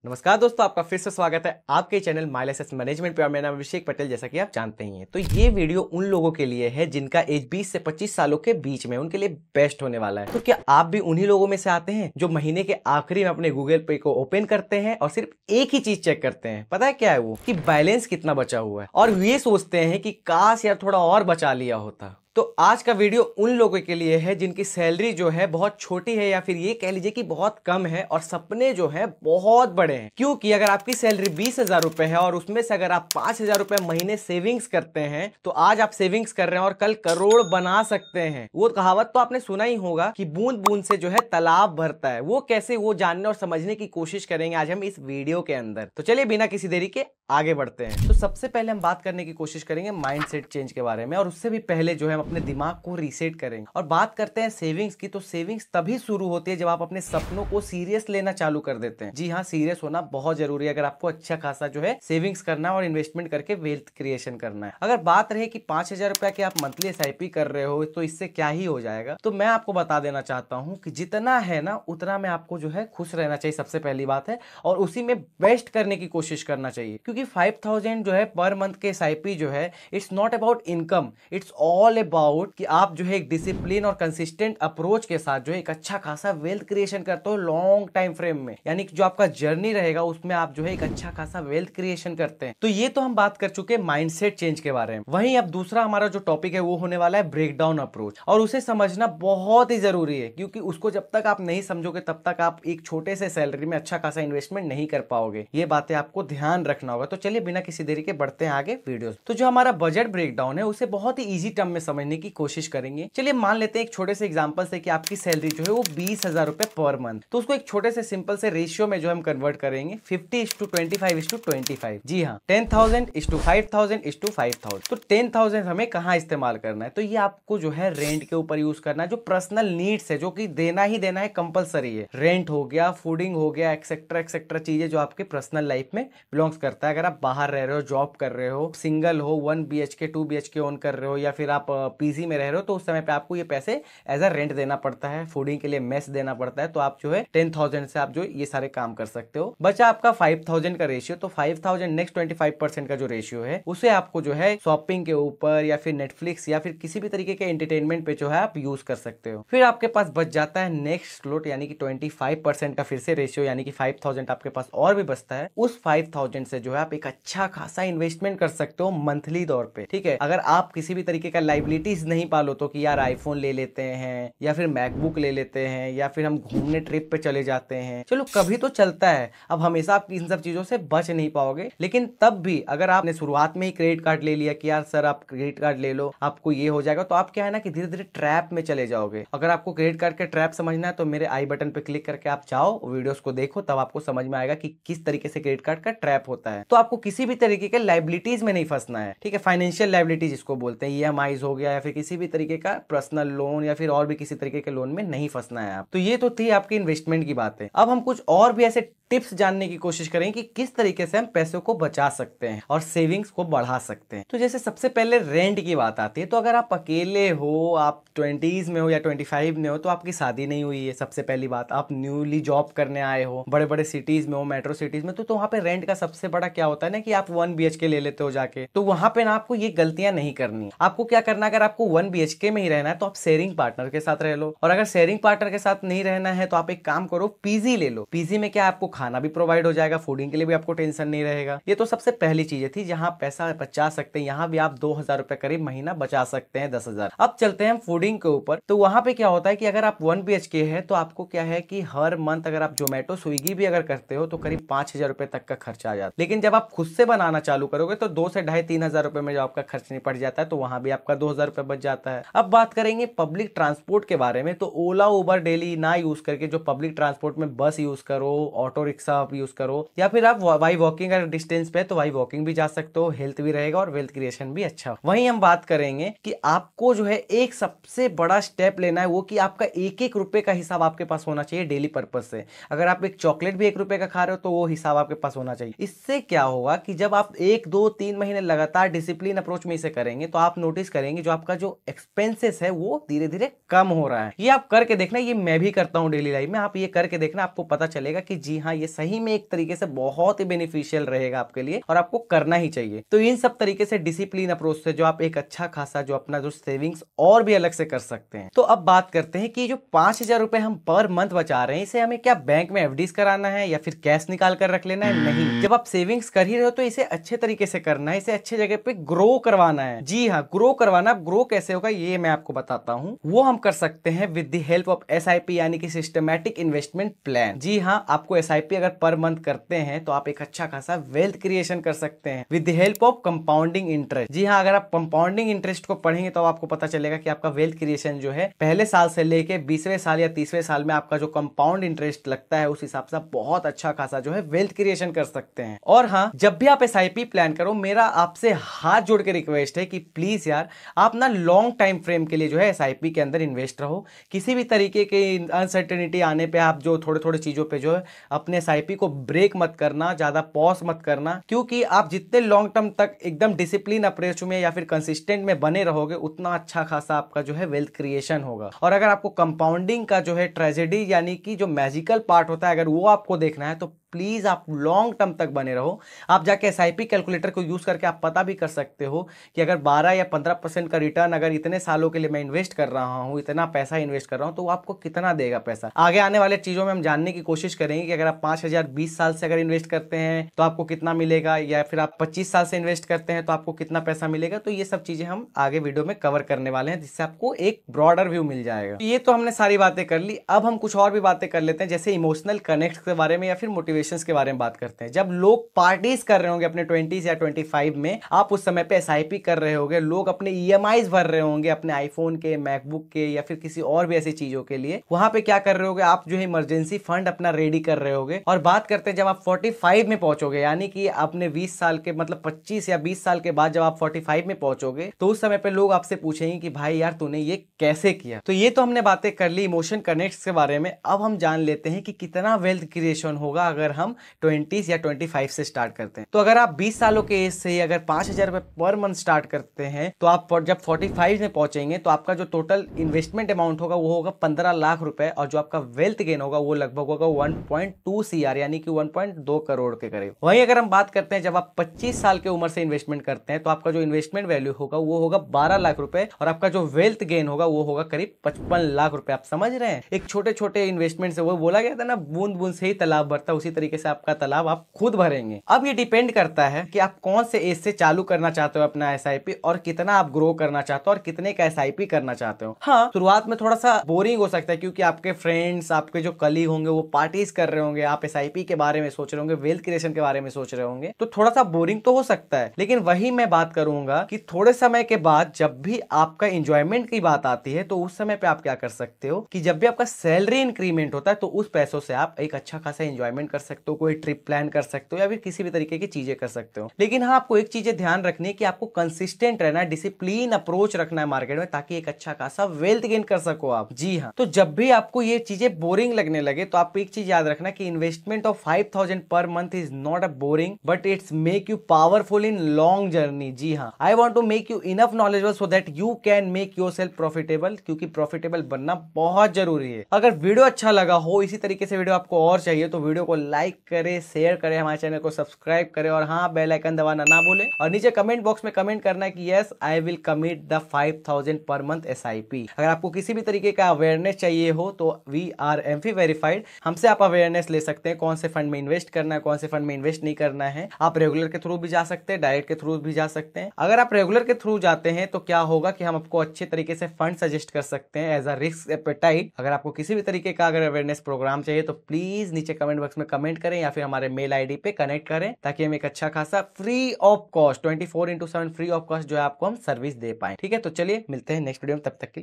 नमस्कार दोस्तों, आपका फिर से स्वागत है आपके चैनल माइल एसेट मैनेजमेंट पे। और मेरा नाम अभिषेक पटेल, जैसा कि आप जानते ही हैं। तो ये वीडियो उन लोगों के लिए है जिनका एज 20 से 25 सालों के बीच में, उनके लिए बेस्ट होने वाला है। तो क्या आप भी उन्हीं लोगों में से आते हैं जो महीने के आखिरी में अपने गूगल पे को ओपन करते हैं और सिर्फ एक ही चीज चेक करते हैं? पता है क्या है वो? कि बैलेंस कितना बचा हुआ है, और ये सोचते हैं कि काश यार थोड़ा और बचा लिया होता। तो आज का वीडियो उन लोगों के लिए है जिनकी सैलरी जो है बहुत छोटी है, या फिर ये कह लीजिए कि बहुत कम है, और सपने जो है बहुत बड़े हैं। क्योंकि अगर आपकी सैलरी 20,000 रुपए है और उसमें से अगर आप 5,000 रुपए महीने सेविंग्स करते हैं, तो आज आप सेविंग्स कर रहे हैं और कल करोड़ बना सकते हैं। वो कहावत तो आपने सुना ही होगा कि बूंद बूंद से जो है तालाब भरता है। वो कैसे, वो जानने और समझने की कोशिश करेंगे आज हम इस वीडियो के अंदर। तो चलिए बिना किसी देरी के आगे बढ़ते हैं। तो सबसे पहले हम बात करने की कोशिश करेंगे माइंडसेट चेंज के बारे में, और उससे भी पहले जो है हम अपने दिमाग को रीसेट करेंगे और बात करते हैं सेविंग्स की। तो सेविंग्स तभी शुरू होती है जब आप अपने सपनों को सीरियस लेना चालू कर देते हैं। जी हाँ, सीरियस होना बहुत जरूरी है अगर आपको अच्छा खासा जो है सेविंग्स करना है और इन्वेस्टमेंट करके वेल्थ क्रिएशन करना है। अगर बात रहे कि 5,000 रुपया की आप मंथली SIP कर रहे हो तो इससे क्या ही हो जाएगा, तो मैं आपको बता देना चाहता हूं कि जितना है ना उतना में आपको जो है खुश रहना चाहिए, सबसे पहली बात है, और उसी में बेस्ट करने की कोशिश करना चाहिए। क्योंकि 5,000 जो है पर मंथ के SIP जो है, it's not about income, it's all about कि आप जो है एक डिसिप्लिन और कंसिस्टेंट अप्रोच के साथ जो है एक अच्छा खासा वेल्थ क्रिएशन करते हो लॉन्ग टाइम फ्रेम में। यानी कि जो आपका जर्नी रहेगा उसमें आप जो है एक अच्छा खासा वेल्थ क्रिएशन करते हैं। तो ये तो हम बात कर चुके माइंडसेट चेंज के बारे में। वहीं अब दूसरा हमारा जो टॉपिक है वो होने वाला है ब्रेकडाउन अप्रोच, और उसे समझना बहुत ही जरूरी है। क्योंकि उसको जब तक आप नहीं समझोगे तब तक आप एक छोटे से सैलरी में अच्छा खासा इन्वेस्टमेंट नहीं कर पाओगे। ये बातें आपको ध्यान रखना होगा। तो चलिए बिना किसी देरी के बढ़ते हैं आगे वीडियो। तो जो हमारा बजट ब्रेकडाउन है उसे बहुत ही इजी टर्म में समझने की कोशिश करेंगे। चलिए मान लेते हैं एक छोटे से एग्जांपल से कि आपकी सैलरी जो है वो 20,000 रुपए पर मंथ। तो उसको एक छोटे से सिंपल से रेशियो में जो हम कन्वर्ट करेंगे 50:25:25। जी हाँ, 10,000:5,000:5,000। तो 10,000 हमें कहाँ इस्तेमाल करना है? तो ये आपको जो है रेंट के ऊपर यूज करना है। जो पर्सनल नीड्स है, जो कि देना ही देना है, कंपलसरी है। रेंट हो गया, फूडिंग हो गया, एक्सेट्रा एक्सेट्रा चीजें जो आपके पर्सनल लाइफ में बिलोंग्स करता है। अगर आप बाहर रह रहे हो, जॉब कर रहे हो, सिंगल हो, 1 BHK 2 BHK ओन कर रहे हो, या फिर आप पीजी में रह रहे हो, तो उस समय पे आपको ये पैसे एज अ रेंट देना पड़ता है। फूडिंग के लिए मेस देना पड़ता है। तो आप जो है 10,000 से आप जो ये सारे काम कर सकते हो। बचा आपका 5,000 का रेशियो। तो 5,000 नेक्स्ट 25% का जो रेशियो है उसे आपको जो है शॉपिंग के ऊपर या फिर नेटफ्लिक्स या फिर किसी भी तरीके के एंटरटेनमेंट पे जो है आप यूज कर सकते हो। फिर आपके पास बच जाता है नेक्स्ट स्लॉट, यानी कि 25% का फिर से रेशियो, यानी कि 5,000 आपके पास और भी बचता है। उस 5,000 से जो है आप एक अच्छा खासा इन्वेस्टमेंट कर सकते हो मंथली तौर पे। ठीक है, अगर आप किसी भी तरीके का लाइबिलिटीज नहीं पालो तो कि यार आईफोन ले लेते हैं, या फिर मैकबुक ले लेते हैं, या फिर हम घूमने ट्रिप पे चले जाते हैं, चलो कभी तो चलता है। अब हमेशा आप इन सब चीजों से बच नहीं पाओगे। लेकिन तब भी अगर आपने शुरुआत में ही क्रेडिट कार्ड ले लिया कि यार सर आप क्रेडिट कार्ड ले लो, आपको ये हो जाएगा, तो आप क्या है ना कि धीरे धीरे ट्रैप में चले जाओगे। अगर आपको क्रेडिट कार्ड के ट्रैप समझना है तो मेरे आई बटन पे क्लिक करके आप जाओ, वीडियोस को देखो, तब आपको समझ में आएगा कि किस तरीके से क्रेडिट कार्ड का ट्रैप होता है। तो आपको किसी भी तरीके के लाइबिलिटीज में नहीं फंसना है। ठीक है, फाइनेंशियल लाइबिलिटीज इसको बोलते हैं, EMIs हो गया, या फिर किसी भी तरीके का पर्सनल लोन, या फिर और भी किसी तरीके के लोन में नहीं फंसना है आप। तो ये तो थी आपकी इन्वेस्टमेंट की बात है। अब हम कुछ और भी ऐसे टिप्स जानने की कोशिश करेंगे कि किस तरीके से हम पैसों को बचा सकते हैं और सेविंग्स को बढ़ा सकते हैं। तो जैसे सबसे पहले रेंट की बात आती है। तो अगर आप अकेले हो, आप 20s में हो या 25 में हो, तो आपकी शादी नहीं हुई है, सबसे पहली बात, आप न्यूली जॉब करने आए हो, बड़े बड़े सिटीज में हो, मेट्रो सिटीज में, तो वहां पे रेंट का सबसे बड़ा क्या होता है ना कि आप 1 BHK ले लेते हो जाके। तो वहां पे ना आपको ये गलतियां नहीं करनी। आपको क्या करना, अगर आपको 1 BHK में ही रहना है तो आप शेयरिंग पार्टनर के साथ रह लो, और अगर शेयरिंग पार्टनर के साथ नहीं रहना है तो आप एक काम करो, पीजी ले लो। पीजी में क्या आपको खाना भी प्रोवाइड हो जाएगा, फूडिंग के लिए भी आपको टेंशन नहीं रहेगा। ये तो सबसे पहली चीज थी जहां पैसा बचा सकते हैं। यहाँ भी आप 2,000 रुपए करीब महीना बचा सकते हैं, 10,000। अब चलते हैं फूडिंग के ऊपर। तो वहां पे क्या होता है कि अगर आप 1 BHK है तो आपको क्या है कि हर मंथ अगर आप जोमेटो स्विगी भी अगर करते हो तो करीब 5,000 रुपए तक का खर्चा आ जाता है। लेकिन जब आप खुद से बनाना चालू करोगे तो 2 से 2,500-3,000 रुपए में जो आपका खर्च निपट जाता है, तो वहां भी आपका 2,000 रुपए बच जाता है। अब बात करेंगे पब्लिक ट्रांसपोर्ट के बारे में। तो ओला उबर डेली ना यूज करके जो पब्लिक ट्रांसपोर्ट में बस यूज करो, ऑटो रिक्शा यूज करो, या फिर आप वाई वॉकिंग अगर डिस्टेंस पे तो वाई वॉकिंग भी जा सकते हो, हेल्थ भी रहेगा और वेल्थ क्रिएशन भी अच्छा। वहीं हम बात करेंगे कि आपको जो है एक सबसे बड़ा स्टेप लेना है, वो कि आपका 1-1 रुपए का हिसाब आपके पास होना चाहिए डेली पर्पज से। अगर आप एक चॉकलेट भी 1 रुपए का खा रहे हो तो वो हिसाब आपके पास होना चाहिए। इससे क्या होगा कि जब आप 1-2-3 महीने लगातार डिसिप्लिन अप्रोच में इसे करेंगे तो आप नोटिस करेंगे जो आपका जो एक्सपेंसेस है वो धीरे धीरे कम हो रहा है। ये आप करके देखना, ये मैं भी करता हूं डेली लाइफ में। आप ये करके देखना, आपको पता चलेगा कि जी हाँ, हाँ ये सही में एक तरीके से बहुत ही बेनिफिशियल रहेगा आपके लिए और आपको करना ही चाहिए। तो इन सब तरीके से डिसिप्लिन अप्रोच से जो आप एक अच्छा खासा जो अपना जो सेविंग्स और भी अलग से कर सकते हैं। तो अब बात करते हैं कि जो 5,000 रुपए हम पर मंथ बचा रहे हैं, इसे हमें क्या बैंक में एफडीज कराना है या फिर कैश निकाल कर रख लेना है? नहीं, जब आप सेविंग्स कर ही रहे हो तो इसे अच्छे तरीके से करना है, इसे अच्छे जगह पे ग्रो करवाना है। जी हाँ, ग्रो करवाना। ग्रो कैसे होगा ये मैं आपको बताता हूँ। वो हम कर सकते हैं with the help of SIP यानी कि सिस्टमैटिक इन्वेस्टमेंट प्लान। जी हाँ, आपको एसआईपी अगर पर मंथ करते हैं तो आप एक अच्छा खासा वेल्थ क्रिएशन कर सकते हैं with the help of compounding interest. जी हाँ, अगर आप कंपाउंडिंग इंटरेस्ट को पढ़ेंगे तो आपको पता चलेगा कि आपका वेल्थ क्रिएशन जो है पहले साल से लेके 20वें साल या 30वें साल में आपका जो कंपाउंड इंटरेस्ट लगता है उस हिसाब से आप बहुत अच्छा खासा जो है वेल्थ क्रिएशन कर सकते हैं। और हाँ, जब भी आप एसआईपी प्लान करो, मेरा आपसे हाथ जोड़ के रिक्वेस्ट है कि प्लीज यार आप ना लॉन्ग टाइम फ्रेम के लिए जो है एसआईपी के अंदर इन्वेस्ट रहो। किसी भी तरीके के अनसर्टेनिटी आने पे आप जो थोड़े थोड़े चीजों पे जो है अपने एसआईपी को ब्रेक मत करना, ज्यादा पॉज मत करना, क्योंकि आप जितने लॉन्ग टर्म तक एकदम डिसिप्लिन अप्रोच में या फिर कंसिस्टेंट में बने रहोगे उतना अच्छा खासा आपका जो है वेल्थ क्रिएशन होगा। और अगर आपको कंपाउंडिंग का जो है ट्रेजेडी यानी कि जो मैजिकल पार्ट होता है अगर वो आपको देखना है तो प्लीज आप लॉन्ग टर्म तक बने रहो। आप जाके एसआईपी कैलकुलेटर को यूज करके आप पता भी कर सकते हो कि अगर 12 या 15% का रिटर्न अगर इतने सालों के लिए मैं इन्वेस्ट कर रहा हूं, इतना पैसा इन्वेस्ट कर रहा हूं, तो आपको कितना देगा पैसा। आगे आने वाले चीजों में हम जानने की कोशिश करेंगे कि अगर आप 5,000 20 साल से अगर इन्वेस्ट करते हैं तो आपको कितना मिलेगा, या फिर आप 25 साल से इन्वेस्ट करते हैं तो आपको कितना पैसा मिलेगा। तो ये सब चीजें हम आगे वीडियो में कवर करने वाले हैं जिससे आपको एक ब्रॉडर व्यू मिल जाएगा। ये तो हमने सारी बातें कर ली, अब हम कुछ और भी बातें कर लेते हैं, जैसे इमोशनल कनेक्ट के बारे में या फिर मोटिवेशन के बारे में बात करते हैं। जब लोग पार्टीज कर रहे होंगे अपने 20s या 25 में, आप उस समय पे एसआईपी कर रहे होंगे, लोग अपने ईएमआईज भर रहे होंगे अपने आईफोन के, मैकबुक के या फिर किसी और भी ऐसी चीजों के लिए। वहां पे क्या कर रहे होगे आप, जो है इमरजेंसी फंड अपना रेडी कर रहे होगे। और बात करते हैं जब आप 45 में पहुंचोगे, यानी कि आपने 20 साल के मतलब 25 या 20 साल के बाद जब आप 45 में पहुंचोगे तो उस समय पे लोग आपसे पूछेंगे कि भाई यार तूने ये कैसे किया। तो ये तो हमने बातें कर ली इमोशन कनेक्ट्स के बारे में। अब हम जान लेते हैं कि कितना वेल्थ क्रिएशन होगा अगर हम 20 या 25 से स्टार्ट करते हैं। तो अगर आप 20 सालों के एज से अगर 5,000 रुपए पर मंथ स्टार्ट करते हैं तो आप जब 45 में पहुंचेंगे तो आपका जो टोटल इन्वेस्टमेंट अमाउंट होगा वो होगा 15 लाख रुपए, और जो आपका वेल्थ गेन होगा वो लगभग होगा 1.2 CR यानी कि 1.2 करोड़ के करीब। वहीं अगर हम बात करते हैं जब आप 25 साल के उम्र से इन्वेस्टमेंट करते हैं तो आपका जो इन्वेस्टमेंट वैल्यू होगा वो होगा 12 लाख रुपए, और आपका जो वेल्थ गेन होगा वो होगा करीब 55 लाख रुपए। आप समझ रहे हैं, एक छोटे छोटे इन्वेस्टमेंट से, वो बोला गया था ना बूंद बूंद से ही तालाब भरता, उसी तरीके से आपका तालाब आप खुद भरेंगे। अब ये डिपेंड करता है कि आप कौन से एज से चालू करना चाहते हो अपना एसआईपी, और कितना आप ग्रो करना चाहते हो और कितने का एसआईपी करना चाहते हो। हाँ, शुरुआत में थोड़ा सा बोरिंग हो सकता है क्योंकि आपके फ्रेंड्स, आपके जो कलीग होंगे वो पार्टीज कर रहे होंगे, आप एसआईपी के बारे में सोच रहे होंगे, वेल्थ क्रिएशन के बारे में सोच रहे होंगे, तो थोड़ा सा बोरिंग तो हो सकता है। लेकिन वही मैं बात करूंगा कि थोड़े समय के बाद जब भी आपका इंजॉयमेंट की बात आती है तो उस समय पे आप क्या कर सकते हो कि जब भी आपका सैलरी इंक्रीमेंट होता है तो उस पैसों से आप एक अच्छा खासा इंजॉयमेंट कर सकते हो, कोई ट्रिप प्लान कर सकते हो या फिर किसी भी तरीके की चीजें कर सकते हो। लेकिन हाँ, आपको एक चीजें ध्यान रखनी है कि आपको कंसिस्टेंट रहना है, डिसिप्लिन अप्रोच रखना है मार्केट में, ताकि एक अच्छा खासा वेल्थ गेन कर सको आप। जी हाँ, तो जब भी आपको ये चीजें बोरिंग लगने लगे तो आप एक चीज याद रखना कि investment of 5,000 per month is not a boring but it's make you powerful in long journey. जी हाँ, I want to make you enough knowledgeable so that you can make yourself profitable, क्योंकि profitable बनना बहुत जरूरी है। अगर video अच्छा लगा हो, इसी तरीके से वीडियो आपको और चाहिए, तो वीडियो को लाइक करें, शेयर करें, हमारे चैनल को सब्सक्राइब करें, और हाँ, बेल आइकन दबाना ना भूलें। और नीचे कमेंट बॉक्स में कमेंट करना है कि yes I will commit the 5,000 per month SIP. अगर आपको किसी भी तरीके का अवेयरनेस चाहिए हो तो वी आर एमफी वेरीफाइड, हमसे आप अवेयरनेस ले सकते हैं, कौन से फंड में इन्वेस्ट करना है, कौन से फंड में इन्वेस्ट नहीं करना है। आप रेगुलर के थ्रू भी जा सकते हैं, डायरेक्ट के थ्रू भी जा सकते हैं। अगर आप रेगुलर के थ्रू जाते हैं तो क्या होगा कि हम आपको अच्छे तरीके से फंड सजेस्ट कर सकते हैं एज अ रिस्क एपेटाइट। अगर आपको किसी भी तरीके का अगर अवेयरनेस प्रोग्राम चाहिए तो प्लीज नीचे कमेंट बॉक्स में कमेंट करें या फिर हमारे मेल आईडी पे कनेक्ट करें, ताकि हम एक अच्छा खासा free of cost 24/7 free of cost जो है आपको हम सर्विस दे पाए। ठीक है, तो चलिए मिलते हैं नेक्स्ट वीडियो में, तब तक के लिए।